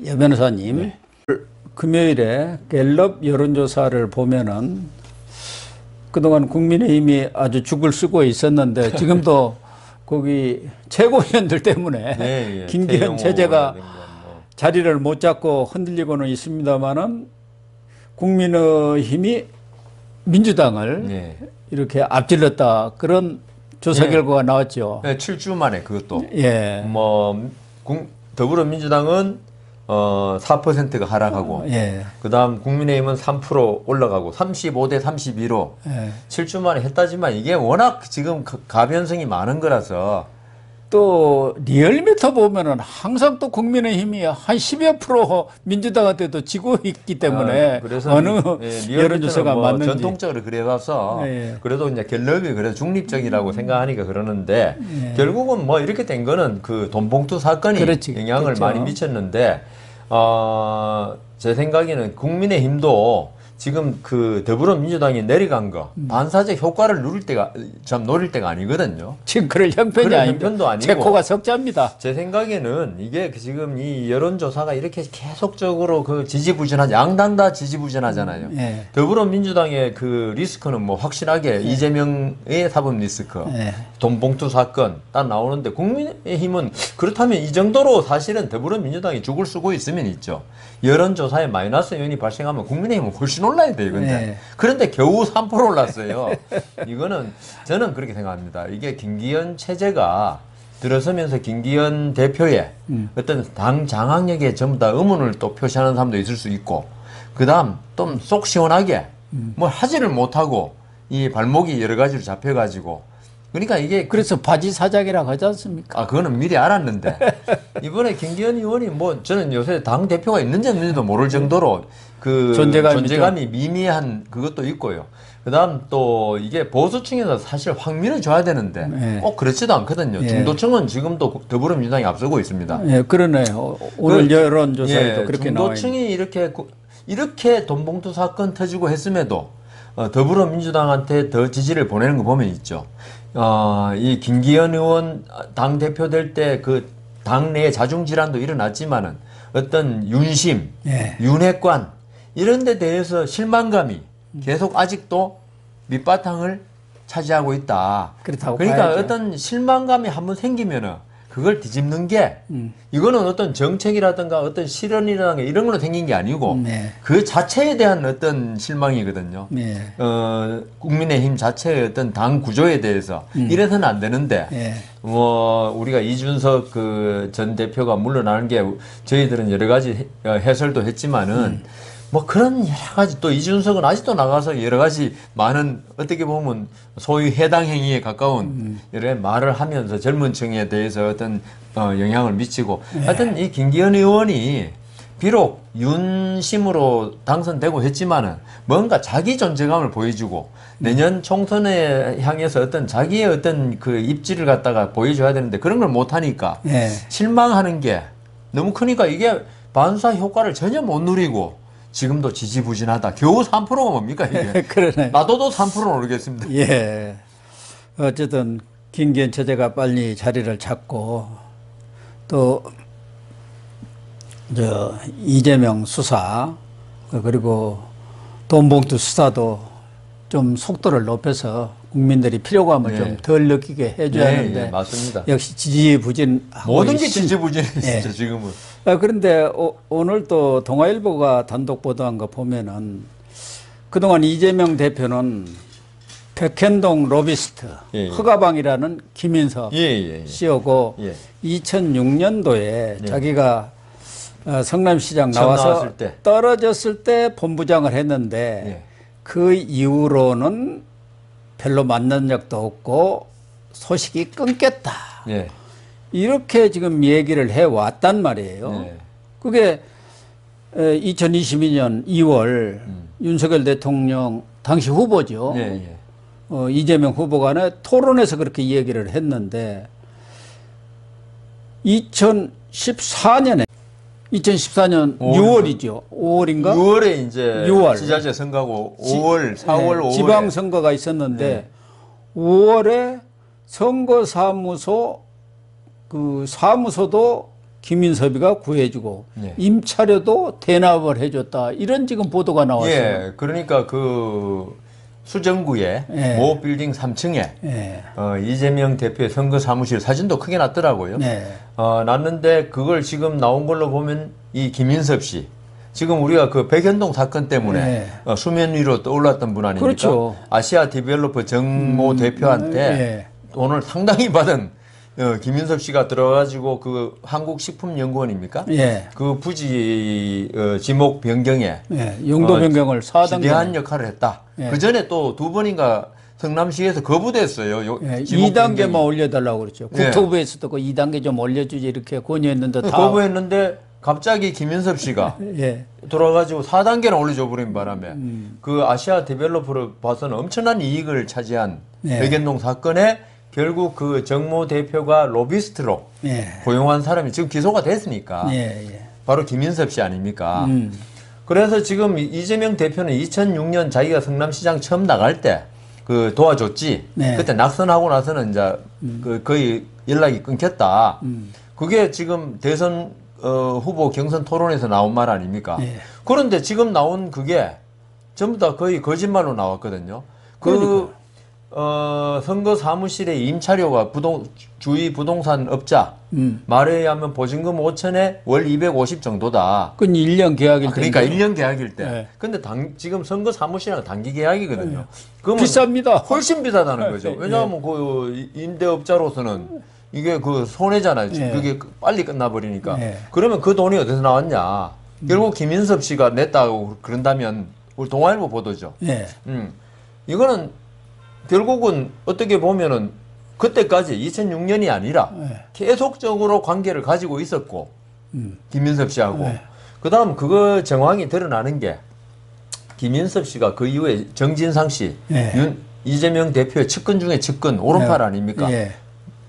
예, 변호사님, 네. 금요일에 갤럽 여론조사를 보면은 그동안 국민의힘이 아주 죽을 쓰고 있었는데 지금도 거기 최고위원들 때문에 예, 예. 김기현 체제가 뭐. 자리를 못 잡고 흔들리고는 있습니다만은 국민의힘이 민주당을 예. 이렇게 앞질렀다, 그런 조사 예. 결과가 나왔죠. 네, 7주 만에 그것도. 예. 더불어민주당은 4%가 하락하고, 예. 그다음 국민의힘은 3% 올라가고 35대 32로 예. 7주 만에 했다지만 이게 워낙 지금 가변성이 많은 거라서. 또 리얼미터 보면은 항상 또 국민의힘이 한 10여% 민주당한테도 지고 있기 때문에 그래서 어느 리얼미터는 여론조사가 뭐 맞는지 전통적으로 그래와서 예. 그래도 이제 갤럽이 그래도 중립적이라고 생각하니까 그러는데, 결국은 뭐 이렇게 된 거는 그 돈봉투 사건이 그렇지, 영향을 그렇죠. 많이 미쳤는데, 제 생각에는 국민의힘도 지금 그 더불어민주당이 내려간 거 반사적 효과를 노릴 때가 아니거든요. 지금 그럴 형편이 그럴 아닙니다. 형편도 아니고. 제 코가 석자입니다. 제 생각에는 이게 지금 이 여론조사가 이렇게 계속적으로 그 지지부진하지, 양당 다 지지부진하잖아요. 예. 더불어민주당의 그 리스크는 뭐 확실하게 이재명의 사법 리스크, 예. 돈봉투 사건 딱 나오는데, 국민의힘은 그렇다면 이 정도로 사실은 더불어민주당이 죽을 쓰고 있으면 있죠. 여론조사에 마이너스 요인이 발생하면 국민의힘은 훨씬 올라야 돼요. 예. 그런데 겨우 3% 올랐어요. 이거는 저는 그렇게 생각합니다. 이게 김기현 체제가 들어서면서 김기현 대표의 어떤 당 장악력에 전부 다 의문을 또 표시하는 사람도 있을 수 있고, 그 다음 좀 속 시원하게 뭘 하지를 못하고 이 발목이 여러 가지로 잡혀가지고, 그러니까 이게 그래서 바지 사장이라고 하지 않습니까? 그거는 미리 알았는데 이번에 김기현 의원이 뭐 저는 요새 당 대표가 있는지 없는지도 모를 정도로 그 존재감이 미미한 그것도 있고요. 그다음 또 이게 보수층에서 사실 확민을 줘야 되는데 네. 꼭 그렇지도 않거든요. 예. 중도층은 지금도 더불어민주당이 앞서고 있습니다. 예, 그러네요. 오늘 여론조사에도 그렇게 나와 있는. 중도층이 이렇게 돈봉투 사건 터지고 했음에도 더불어민주당한테 더 지지를 보내는 거 보면 있죠. 이 김기현 의원 당 대표 될 때 그 당내에 자중질환도 일어났지만은 어떤 윤심, 예. 윤핵관 이런 데 대해서 실망감이 계속 아직도 밑바탕을 차지하고 있다. 그렇다고 그러니까 봐야죠. 어떤 실망감이 한번 생기면은 그걸 뒤집는 게, 이거는 어떤 정책이라든가 어떤 실언이라든가 이런 걸로 생긴 게 아니고 네. 그 자체에 대한 어떤 실망이거든요. 네. 국민의힘 자체의 어떤 당 구조에 대해서 이래서는 안 되는데, 예. 우리가 이준석 그 전 대표가 물러나는 게 저희들은 여러 가지 해설도 했지만은 뭐 그런 여러 가지, 또 이준석은 아직도 나가서 여러 가지 많은, 어떻게 보면 소위 해당 행위에 가까운 여러 말을 하면서 젊은 층에 대해서 어떤 영향을 미치고, 하여튼 이 김기현 의원이 비록 윤심으로 당선되고 했지만은 뭔가 자기 존재감을 보여주고 내년 총선에 향해서 어떤 자기의 어떤 그 입지를 갖다가 보여줘야 되는데 그런 걸 못하니까 예. 실망하는 게 너무 크니까 이게 반사 효과를 전혀 못 누리고 지금도 지지부진하다. 겨우 3%가 뭡니까 이게? 그러네. 놔둬도 3%는 오르겠습니다. 예. 어쨌든 김기현 체제가 빨리 자리를 잡고, 또 이재명 수사, 그리고 돈봉투 수사도 좀 속도를 높여서 국민들이 피로감을 네. 좀 덜 느끼게 해줘야 하는데, 맞습니다. 역시 지지부진하고 모든 게 있습니다. 지지부진해 예. 진짜 지금은. 그런데 오늘 또 동아일보가 단독 보도한 거 보면은, 그동안 이재명 대표는 백현동 로비스트, 예. 허가방이라는 김인석 씨하고 2006년도에 자기가 성남시장 나와서 나왔을 때. 떨어졌을 때 본부장을 했는데, 그 이후로는 별로 만난 적도 없고 소식이 끊겼다. 예. 이렇게 지금 얘기를 해왔단 말이에요. 예. 그게 2022년 2월 윤석열 대통령 당시 후보죠. 예. 이재명 후보 간에 토론에서 그렇게 얘기를 했는데, 2014년 6월이죠. 5월인가? 6월에 이제 6월. 지자체 선거고 5월, 4월, 5월 지방선거가 있었는데 5월에 선거사무소 그 사무소도 김인섭이가 구해주고 네. 임차료도 대납을 해줬다. 이런 지금 보도가 나왔어요. 예, 그러니까 그 수정구의 예. 모 빌딩 3층에 예. 이재명 대표의 선거 사무실 사진도 크게 났더라고요. 네. 났는데 그걸 지금 나온 걸로 보면 이 김인섭 씨 지금 우리가 그 백현동 사건 때문에 네. 수면 위로 떠올랐던 분 아닙니까? 그렇죠. 아시아 디벨로퍼 정모 대표한테 예. 돈을 상당히 받은 김인섭 씨가 들어가지고 그 한국식품연구원입니까? 예. 그 부지 지목 변경에 예. 용도 변경을 4단계. 지대한 역할을 했다. 예. 그 전에 또 2번인가 성남시에서 거부됐어요. 예. 지목 2단계만 변경이. 올려달라고 그랬죠. 예. 국토부에서도 그 2단계 좀 올려주지 이렇게 건의했는데 다. 거부했는데 갑자기 김인섭 씨가 예. 돌아가지고 4단계나 올려줘 버린 바람에 그 아시아 디벨로퍼로 봐서는 엄청난 이익을 차지한 예. 백현동 사건에 결국 그 정모 대표가 로비스트로 예. 고용한 사람이 지금 기소가 됐으니까 예. 예. 바로 김인섭 씨 아닙니까? 그래서 지금 이재명 대표는 2006년 자기가 성남시장 처음 나갈 때 그 도와줬지. 네. 그때 낙선하고 나서는 이제 그 거의 연락이 끊겼다. 그게 지금 대선 후보 경선 토론에서 나온 말 아닙니까? 네. 그런데 지금 나온 그게 전부 다 거의 거짓말로 나왔거든요. 선거 사무실의 임차료가 주위 부동산 업자 말에 의하면 보증금 5천에 월 250 정도다. 그건 1년 계약일 때. 그러니까 1년 계약일 때. 네. 근데 지금 선거 사무실은 단기 계약이거든요. 그러면 비쌉니다. 훨씬 비싸다는 거죠. 네. 왜냐하면 그 임대업자로서는 이게 그 손해잖아요. 네. 그게 빨리 끝나버리니까. 네. 그러면 그 돈이 어디서 나왔냐. 결국 김인섭 씨가 냈다고 그런다면 우리 동아일보 보도죠. 예. 이거는 결국은 어떻게 보면은 그때까지 2006년이 아니라 네. 계속적으로 관계를 가지고 있었고 김인섭 씨하고 네. 그다음 그거 정황이 드러나는 게 김인섭 씨가 그 이후에 정진상 씨, 네. 이재명 대표의 측근 중에 측근 오른팔 네. 아닙니까? 예.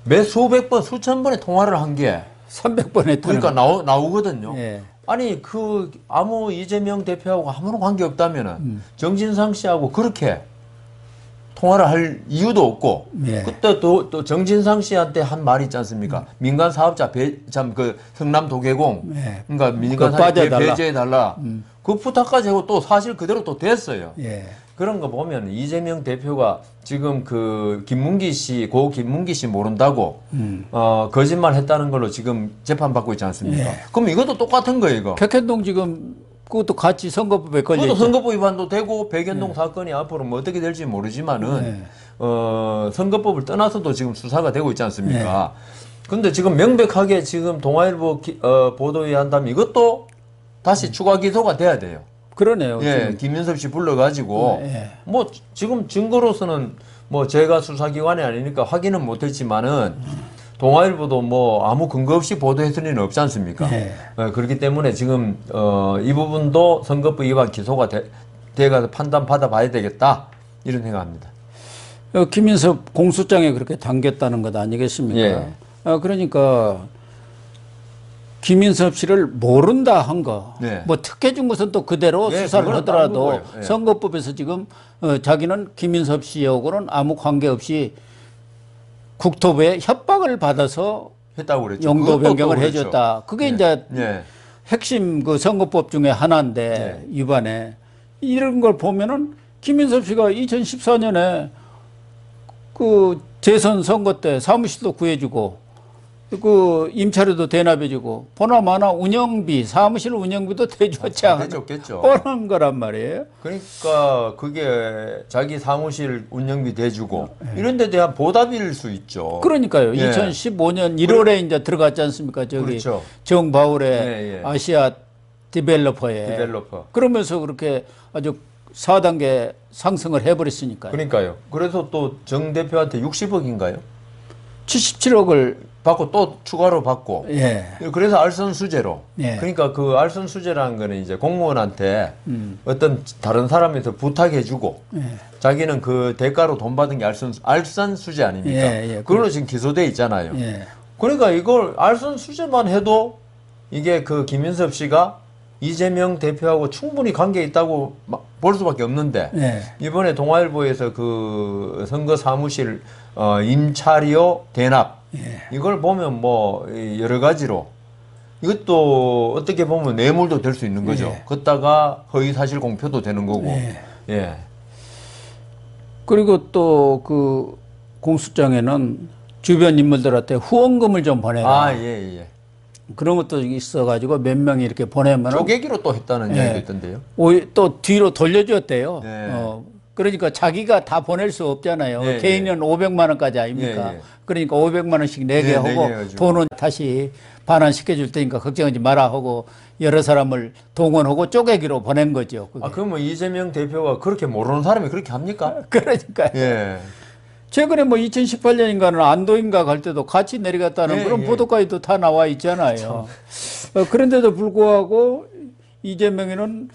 매 수백 번 수천 번의 통화를 한 게 300번 했다는 그러니까 나오거든요. 예. 아니 그 아무 이재명 대표하고 아무런 관계 없다면은 정진상 씨하고 그렇게 통화를 할 이유도 없고 예. 그때 또 정진상 씨한테 한 말이 있지 않습니까? 민간 사업자 그 성남 도계공 예. 그러니까 민간 그거 사업자 빠져달라. 배제해 달라. 그 부탁까지 하고 또 사실 그대로 또 됐어요. 예. 그런 거 보면 이재명 대표가 지금 그 고 김문기 씨 모른다고 거짓말 했다는 걸로 지금 재판 받고 있지 않습니까? 예. 그럼 이것도 똑같은 거예요, 이거. 백현동 지금 그것도 같이 선거법에 걸려 그것도 있죠. 선거법 위반도 되고 백현동 사건이 앞으로 뭐 어떻게 될지 모르지만은 선거법을 떠나서도 지금 수사가 되고 있지 않습니까? 근데 지금 명백하게 지금 동아일보 보도에 한다면 이것도 다시 추가 기소가 돼야 돼요. 그러네요. 예, 지금. 김민섭 씨 불러가지고 예. 뭐 지금 증거로서는 뭐 제가 수사기관이 아니니까 확인은 못했지만은 동아일보도 뭐 아무 근거 없이 보도했을 리는 없지 않습니까? 예. 그렇기 때문에 지금 이 부분도 선거법 위반 기소가 돼가서 판단 받아봐야 되겠다 이런 생각합니다. 김인섭 공소장에 그렇게 담겼다는 것 아니겠습니까? 예. 그러니까 김인섭 씨를 모른다 한 거, 네. 뭐 특혜 준 것은 또 그대로 예, 수사를 그건 하더라도 다른 거고요. 예. 선거법에서 지금 자기는 김인섭 씨하고는 아무 관계 없이 국토부에 협박을 받아서 했다고 그랬죠. 용도 그것도 변경을 또 그렇죠. 해줬다. 그게 예. 이제 예. 핵심 그 선거법 중에 하나인데 위반에 이런 걸 보면은 김인섭 씨가 2014년에 그 재선 선거 때 사무실도 구해주고 그 임차료도 대납해주고 보나마나 운영비 사무실 운영비도 대줬지 않아? 대줬겠죠. 뻔한 거란 말이에요. 그러니까 그게 자기 사무실 운영비 대주고 이런 데 대한 보답일 수 있죠. 그러니까요. 예. 2015년 1월에 이제 들어갔지 않습니까? 저기 그렇죠. 정바울의 예. 아시아 디벨로퍼에 디벨로퍼. 그러면서 그렇게 아주 4단계 상승을 해버렸으니까요. 그러니까요. 그래서 또 정 대표한테 60억인가요? 77억을 받고 또 추가로 받고. 예. 그래서 알선수재로. 예. 그러니까 그 알선수재라는 거는 이제 공무원한테 어떤 다른 사람에서 부탁해주고 자기는 그 대가로 돈 받은 게 알선수재 아닙니까? 예. 그걸로 지금 기소돼 있잖아요. 예. 그러니까 이걸 알선수재만 해도 이게 그 김인섭 씨가 이재명 대표하고 충분히 관계 있다고 볼 수밖에 없는데 예. 이번에 동아일보에서 그 선거 사무실 임차료 대납 이걸 보면 뭐 여러 가지로 이것도 어떻게 보면 뇌물도 될 수 있는 거죠. 예. 걷다가 허위 사실 공표도 되는 거고. 예. 예. 그리고 또 그 공수장에는 주변 인물들한테 후원금을 좀 보내라. 아, 예, 예. 그런 것도 있어가지고 몇 명이 이렇게 보내면 쪼개기로 또 했다는 예. 이야기도 있던데요. 또 뒤로 돌려줬대요. 네. 그러니까 자기가 다 보낼 수 없잖아요. 예, 개인은 500만 원까지 아닙니까? 예, 예. 그러니까 500만 원씩 내게 네, 하고 내게 해가지고. 돈은 다시 반환시켜 줄 테니까 걱정하지 마라 하고 여러 사람을 동원하고 쪼개기로 보낸 거죠. 그게. 아, 그러면 이재명 대표가 그렇게 모르는 사람이 그렇게 합니까? 그러니까요. 예. 최근에 뭐 2018년인가는 안도인가 갈 때도 같이 내려갔다는 예, 그런 예. 보도까지도 다 나와 있잖아요. 그런데도 불구하고 이재명이는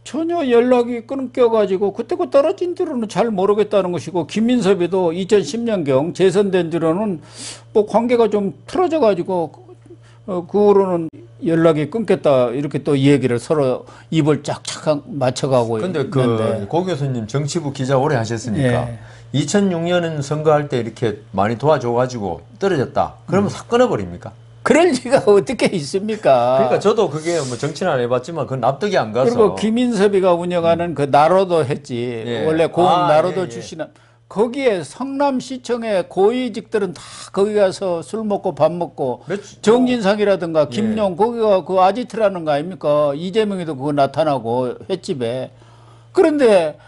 전혀 연락이 끊겨가지고 그때 그 떨어진 뒤로는 잘 모르겠다는 것이고 김민섭이도 2010년경 재선된 뒤로는 뭐 관계가 좀 틀어져가지고 그 후로는 연락이 끊겼다 이렇게 또 이 얘기를 서로 입을 짝짝 맞춰가고 근데 있는데 고 교수님 정치부 기자 오래 하셨으니까 예. 2006년 선거할 때 이렇게 많이 도와줘가지고 떨어졌다. 그러면 싹 끊어버립니까? 그럴 리가 어떻게 있습니까? 그러니까 저도 그게 뭐 정치는 안 해봤지만 그건 납득이 안 가서. 그리고 김인섭이가 운영하는 그 나로도 했지. 예. 원래 고흥 아, 나로도 예, 예. 출신은 거기에 성남시청의 고위직들은 다 거기 가서 술 먹고 밥 먹고 정진상이라든가 김용 거기가 그 아지트라는 거 아닙니까? 이재명이도 그거 나타나고 횟집에. 그런데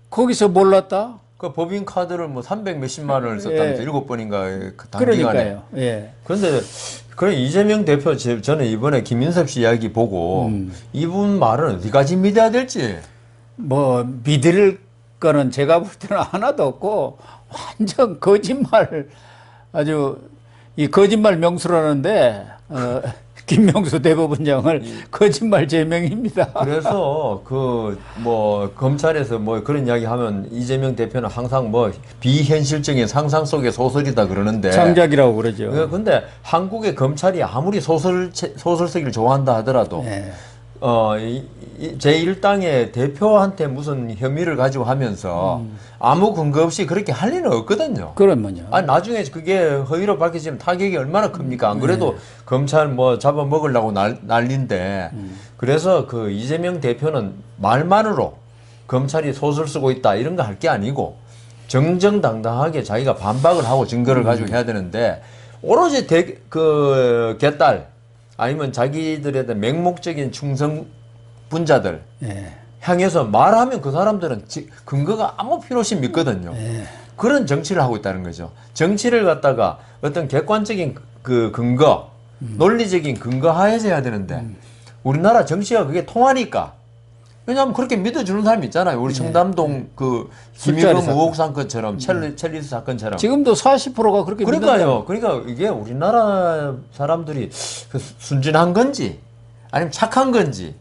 거기서 몰랐다? 그 법인 카드를 뭐 300 몇십만 원을 썼다면서 예. 7번인가 그 단기간에. 그러니까요. 예. 그런데 그래 이재명 대표 저는 이번에 김인섭 씨 이야기 보고 이분 말은 어디까지 믿어야 될지. 뭐 믿을 거는 제가 볼 때는 하나도 없고 완전 거짓말 아주 이 거짓말 명수라는데 김명수 대법원장을 거짓말 제명입니다. 그래서 그 뭐 검찰에서 뭐 그런 이야기 하면 이재명 대표는 항상 뭐 비현실적인 상상 속의 소설이다 그러는데 창작이라고 그러죠. 근데 한국의 검찰이 아무리 소설 쓰기를 좋아한다 하더라도 네. 제1당의 대표한테 무슨 혐의를 가지고 하면서 아무 근거 없이 그렇게 할 리는 없거든요. 그러면요. 아니, 나중에 그게 허위로 밝혀지면 타격이 얼마나 큽니까? 안 그래도 검찰 뭐 잡아먹으려고 난리인데. 그래서 그 이재명 대표는 말만으로 검찰이 소설 쓰고 있다 이런 거 할 게 아니고 정정당당하게 자기가 반박을 하고 증거를 가지고 해야 되는데 오로지 그 개딸 아니면 자기들에 대한 맹목적인 충성분자들 예. 향해서 말하면 그 사람들은 근거가 아무 필요 없이 믿거든요. 예. 그런 정치를 하고 있다는 거죠. 정치를 갖다가 어떤 객관적인 그 근거, 논리적인 근거 하에서 해야 되는데 우리나라 정치가 그게 통하니까. 왜냐하면 그렇게 믿어주는 사람이 있잖아요. 우리 청담동 그 김일금 의혹 사건처럼 첼리스 사건처럼. 지금도 40%가 그렇게 그러니까요. 그러니까 이게 우리나라 사람들이 그 순진한 건지 아니면 착한 건지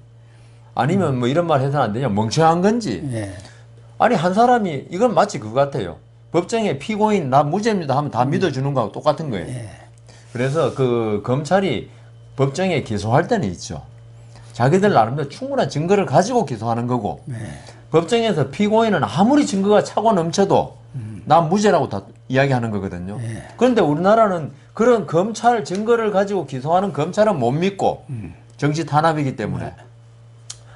아니면 뭐 이런 말 해서는 안 되냐 멍청한 건지. 예. 아니 한 사람이 이건 마치 그거 같아요. 법정에 피고인 나 무죄입니다 하면 다 믿어주는 거하고 똑같은 거예요. 예. 그래서 그 검찰이 법정에 기소할 때는 있죠. 자기들 나름대로 충분한 증거를 가지고 기소하는 거고 법정에서 피고인은 아무리 증거가 차고 넘쳐도 난 무죄라고 다 이야기하는 거거든요. 그런데 우리나라는 그런 검찰 증거를 가지고 기소하는 검찰은 못 믿고 정치 탄압이기 때문에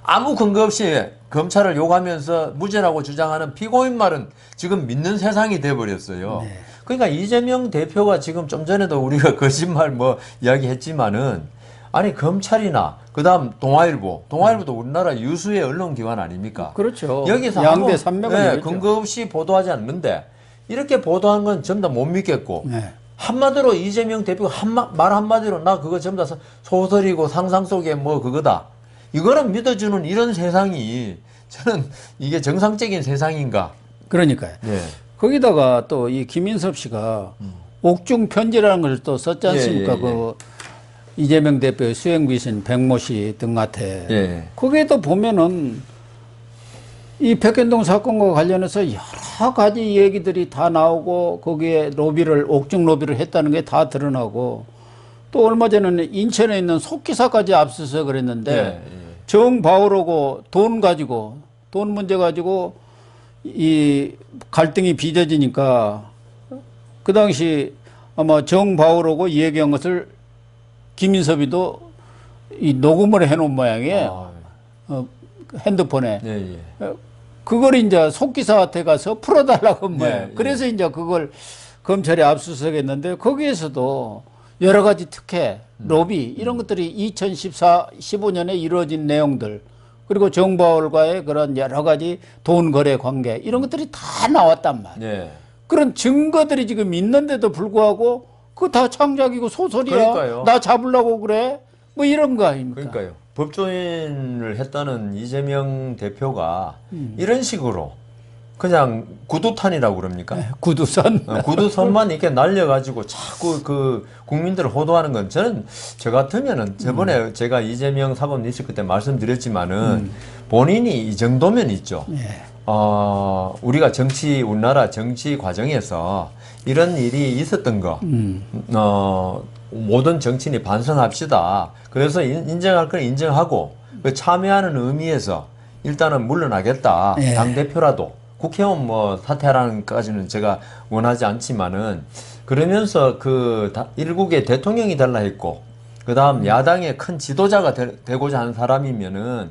아무 근거 없이 검찰을 욕하면서 무죄라고 주장하는 피고인 말은 지금 믿는 세상이 돼버렸어요. 그러니까 이재명 대표가 지금 좀 전에도 우리가 거짓말 뭐 이야기했지만은 아니 검찰이나 그다음 동아일보도 우리나라 유수의 언론기관 아닙니까? 그렇죠. 여기서 양대 산맥은 근거 없이 보도하지 않는데 이렇게 보도한 건 전부 다 못 믿겠고 네. 한마디로 이재명 대표가 말 한마디로 나 그거 전부 다 소설이고 상상 속의 뭐 그거다. 이거는 믿어주는 이런 세상이 저는 이게 정상적인 세상인가? 그러니까요. 네. 거기다가 또 이 김인섭 씨가 옥중 편지라는 걸 또 썼지 않습니까? 예. 그 이재명 대표의 수행비신 백모 씨 등한테. 예. 거기에도 보면은 이 백현동 사건과 관련해서 여러 가지 얘기들이 다 나오고 거기에 옥중 로비를 했다는 게 다 드러나고 또 얼마 전에는 인천에 있는 속기사까지 앞서서 그랬는데 예. 정바오로고 돈 문제 가지고 이 갈등이 빚어지니까 그 당시 아마 정바오로고 얘기한 것을 김인섭이도 이 녹음을 해놓은 모양이에요. 핸드폰에. 예, 예. 그걸 이제 속기사한테 가서 풀어달라고 한 거예요. 예. 그래서 이제 그걸 검찰이 압수수색했는데 거기에서도 여러 가지 특혜, 로비 이런 것들이 15년에 이루어진 내용들 그리고 정보월과의 그런 여러 가지 돈 거래 관계 이런 것들이 다 나왔단 말이에요. 예. 그런 증거들이 지금 있는데도 불구하고 그거 다 창작이고 소설이야. 그러니까요. 나 잡으려고 그래. 뭐 이런 거 아닙니까? 그러니까요. 법조인을 했다는 이재명 대표가 이런 식으로 그냥 구두탄이라고 그럽니까? 구두선. 구두선만 이렇게 날려가지고 자꾸 그 국민들을 호도하는 건 저는 저 같으면은 저번에 제가 이재명 사법 리스크 때 말씀드렸지만은 본인이 이 정도면 있죠. 우리가 우리나라 정치 과정에서 이런 일이 있었던 거, 모든 정치인이 반성합시다. 그래서 인정할 건 인정하고 그 참여하는 의미에서 일단은 물러나겠다. 예. 당대표라도. 국회의원 뭐 사퇴하라는까지는 제가 원하지 않지만은 그러면서 그 일국의 대통령이 달라 했고 그 다음 야당의 큰 지도자가 되고자 하는 사람이면은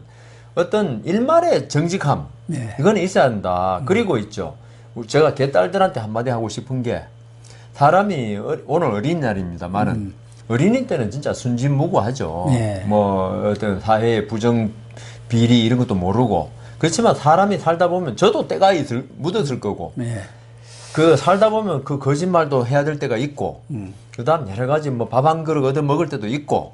어떤 일말의 정직함 네. 이건 있어야 한다. 그리고 있죠. 제가 개딸들한테 한마디 하고 싶은 게 사람이 오늘 어린날입니다만은 어린이 때는 진짜 순진무구하죠. 네. 뭐 어떤 사회의 부정 비리 이런 것도 모르고 그렇지만 사람이 살다 보면 저도 때가 묻었을 거고 네. 그 살다 보면 그 거짓말도 해야 될 때가 있고 그다음 여러 가지 뭐 밥 한 그릇 얻어 먹을 때도 있고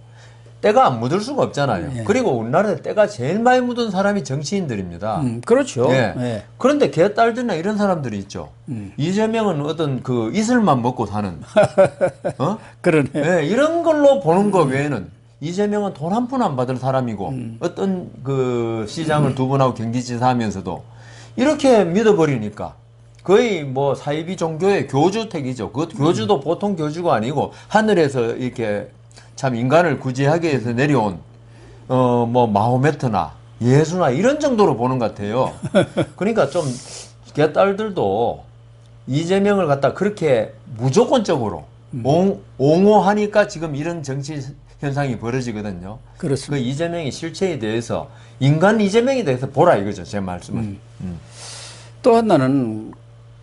때가 안 묻을 수가 없잖아요. 예. 그리고 우리나라에 때가 제일 많이 묻은 사람이 정치인들입니다. 그렇죠. 예. 예. 그런데 개딸들이나 이런 사람들이 있죠. 이재명은 어떤 그 이슬만 먹고 사는 그러네. 예, 이런 걸로 보는 거 외에는 이재명은 돈 한 푼 안 받을 사람이고 어떤 그 시장을 두 번 하고 경기지사 하면서도 이렇게 믿어버리니까 거의 뭐 사이비 종교의 교주택이죠. 그 교주도 보통 교주가 아니고 하늘에서 이렇게 참 인간을 구제하기 위해서 내려온 뭐 마호메트나 예수나 이런 정도로 보는 것 같아요. 그러니까 좀 개딸들도 이재명을 갖다 그렇게 무조건적으로 옹호하니까 지금 이런 정치 현상이 벌어지거든요. 그렇습니다. 그 이재명의 실체에 대해서 인간 이재명에 대해서 보라 이거죠. 제 말씀은. 또 하나는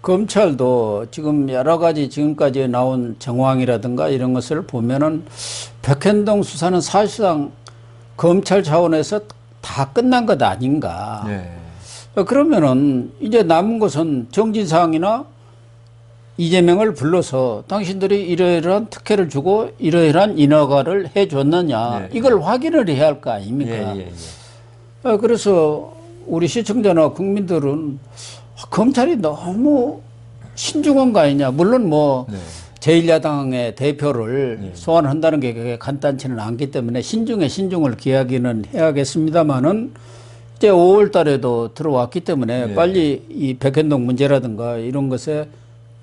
검찰도 지금 여러 가지 지금까지 나온 정황이라든가 이런 것을 보면은 백현동 수사는 사실상 검찰 차원에서 다 끝난 것 아닌가. 네. 그러면은 이제 남은 것은 정진상이나 이재명을 불러서 당신들이 이러이러한 특혜를 주고 이러이러한 인허가를 해줬느냐 네. 이걸 확인을 해야 할 거 아닙니까? 예. 그래서 우리 시청자나 국민들은 검찰이 너무 신중한 거 아니냐. 물론 뭐 네. 제1야당의 대표를 소환한다는 게 그게 간단치는 않기 때문에 신중을 기하기는 해야겠습니다만은 이제 5월 달에도 들어왔기 때문에 빨리 이 백현동 문제라든가 이런 것에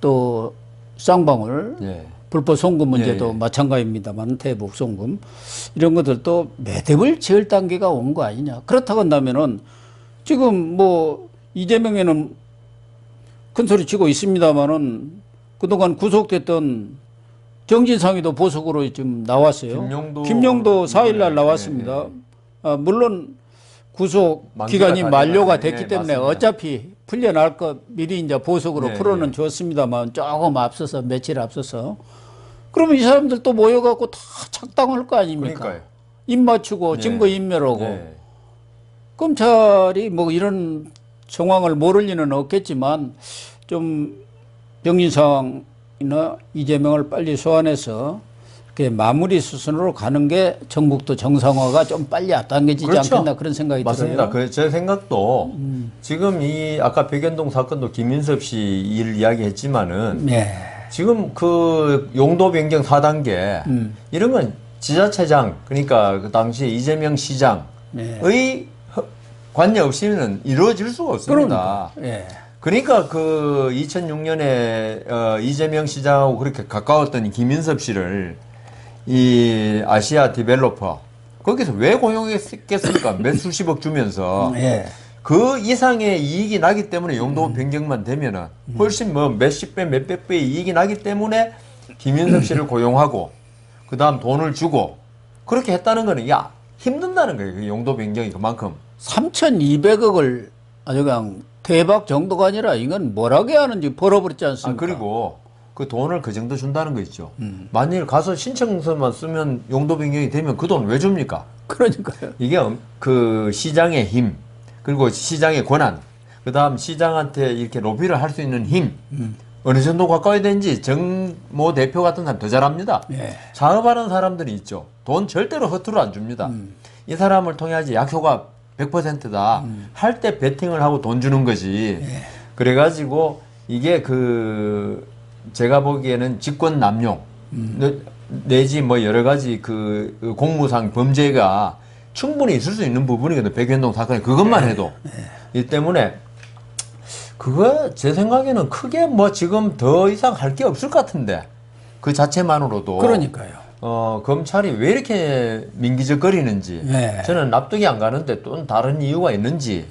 또 쌍방울 불법 송금 문제도 마찬가지입니다만 대북 송금 이런 것들도 매듭을 지을 단계가 온 거 아니냐. 그렇다고 한다면은 지금 뭐 이재명에는 큰 소리 치고 있습니다만은 그동안 구속됐던 정진상이도 보석으로 지금 나왔어요. 김용도 4일날 나왔습니다. 물론 구속 기간이 만료가 됐기 때문에 맞습니다. 어차피 풀려날 것 미리 이제 보석으로 풀어는 줬습니다만 조금 앞서서 며칠 앞서서 그러면 이 사람들 또 모여갖고 다 착당할 거 아닙니까? 그러니까요. 입 맞추고 증거 인멸하고 네. 검찰이 뭐 이런 정황을 모를 리는 없겠지만 좀 정진상이나 이재명을 빨리 소환해서 이렇게 마무리 수순으로 가는 게 전국도 정상화가 좀 빨리 앞당겨지지 그렇죠. 않겠나 그런 생각이 맞습니다. 들어요. 제 생각도 지금 이 아까 백현동 사건도 김인섭 씨 일 이야기했지만은 네. 지금 그 용도 변경 4단계 이런 건 지자체장 그러니까 그 당시 이재명 시장의 관여 없이는 이루어질 수가 없습니다. 그러니까 그 2006년에 이재명 시장하고 그렇게 가까웠던 김인섭 씨를 이 아시아 디벨로퍼 거기서 왜 고용했겠습니까? 몇 수십억 주면서 그 이상의 이익이 나기 때문에 용도 변경만 되면은 훨씬 뭐 몇십 배, 몇백 배의 이익이 나기 때문에 김인섭 씨를 고용하고 그 다음 돈을 주고 그렇게 했다는 거는 야 힘든다는 거예요. 그 용도 변경이 그만큼. 3,200억을 아주 그냥 대박 정도가 아니라 이건 뭐라게 하는지 벌어버렸지 않습니까? 그리고 그 돈을 그 정도 준다는 거 있죠. 만일 가서 신청서만 쓰면 용도 변경이 되면 그 돈 왜 줍니까? 그러니까요. 이게 그 시장의 힘, 그리고 시장의 권한, 그 다음 시장한테 이렇게 로비를 할 수 있는 힘, 어느 정도 가까이 되는지 정모 대표 같은 사람 더 잘합니다. 예. 사업하는 사람들이 있죠. 돈 절대로 허투루 안 줍니다. 이 사람을 통해야지 약효가 100%다. 할 때 베팅을 하고 돈 주는 거지. 예. 그래가지고 이게 제가 보기에는 직권 남용, 내지 뭐 여러 가지 그 공무상 범죄가 충분히 있을 수 있는 부분이거든. 백현동 사건이 그것만 해도. 이 때문에 그거 제 생각에는 크게 뭐 지금 더 이상 할 게 없을 것 같은데 그 자체만으로도. 그러니까요. 검찰이 왜 이렇게 민기적거리는지 네. 저는 납득이 안 가는데 또 다른 이유가 있는지.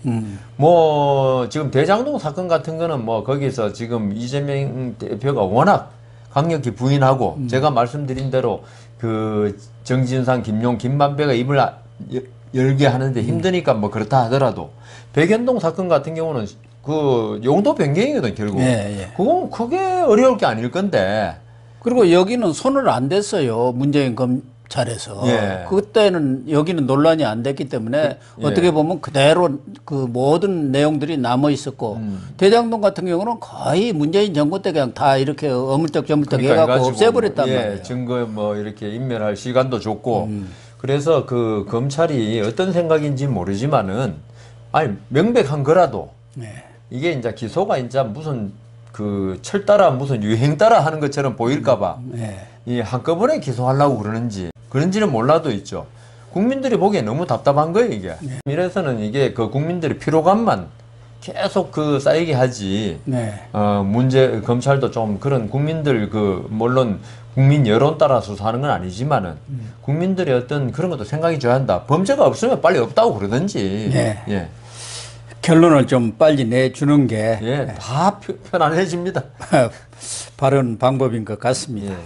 뭐 지금 대장동 사건 같은 거는 뭐 거기서 지금 이재명 대표가 워낙 강력히 부인하고 제가 말씀드린 대로 그 정진상, 김용, 김만배가 입을 열게 하는데 힘드니까 뭐 그렇다 하더라도 백현동 사건 같은 경우는 그 용도 변경이거든 결국. 예. 그건 크게 어려울 게 아닐 건데. 그리고 여기는 손을 안 댔어요. 문재인 검찰에서. 예. 그때는 여기는 논란이 안 됐기 때문에 어떻게 보면 그대로 그 모든 내용들이 남아 있었고 대장동 같은 경우는 거의 문재인 정부 때 그냥 다 이렇게 어물떡저물떡 해갖고 해가지고 없애버렸단 말이에요. 증거 뭐 이렇게 인멸할 시간도 줬고 그래서 그 검찰이 어떤 생각인지 모르지만은 아니 명백한 거라도 네. 이게 이제 기소가 이제 무슨 그 철 따라 무슨 유행 따라 하는 것처럼 보일까봐 네. 이 한꺼번에 기소하려고 그런지는 몰라도 있죠. 국민들이 보기에 너무 답답한 거예요 이게. 이래서는 이게 그 국민들의 피로감만 계속 그 쌓이게 하지. 네. 검찰도 좀 그런 국민들 물론 국민 여론 따라 수사하는 건 아니지만은 국민들의 어떤 그런 것도 생각이 줘야 한다. 범죄가 없으면 빨리 없다고 그러든지. 네. 예. 결론을 좀 빨리 내주는 게 다 편안해집니다. 바른 방법인 것 같습니다. 예.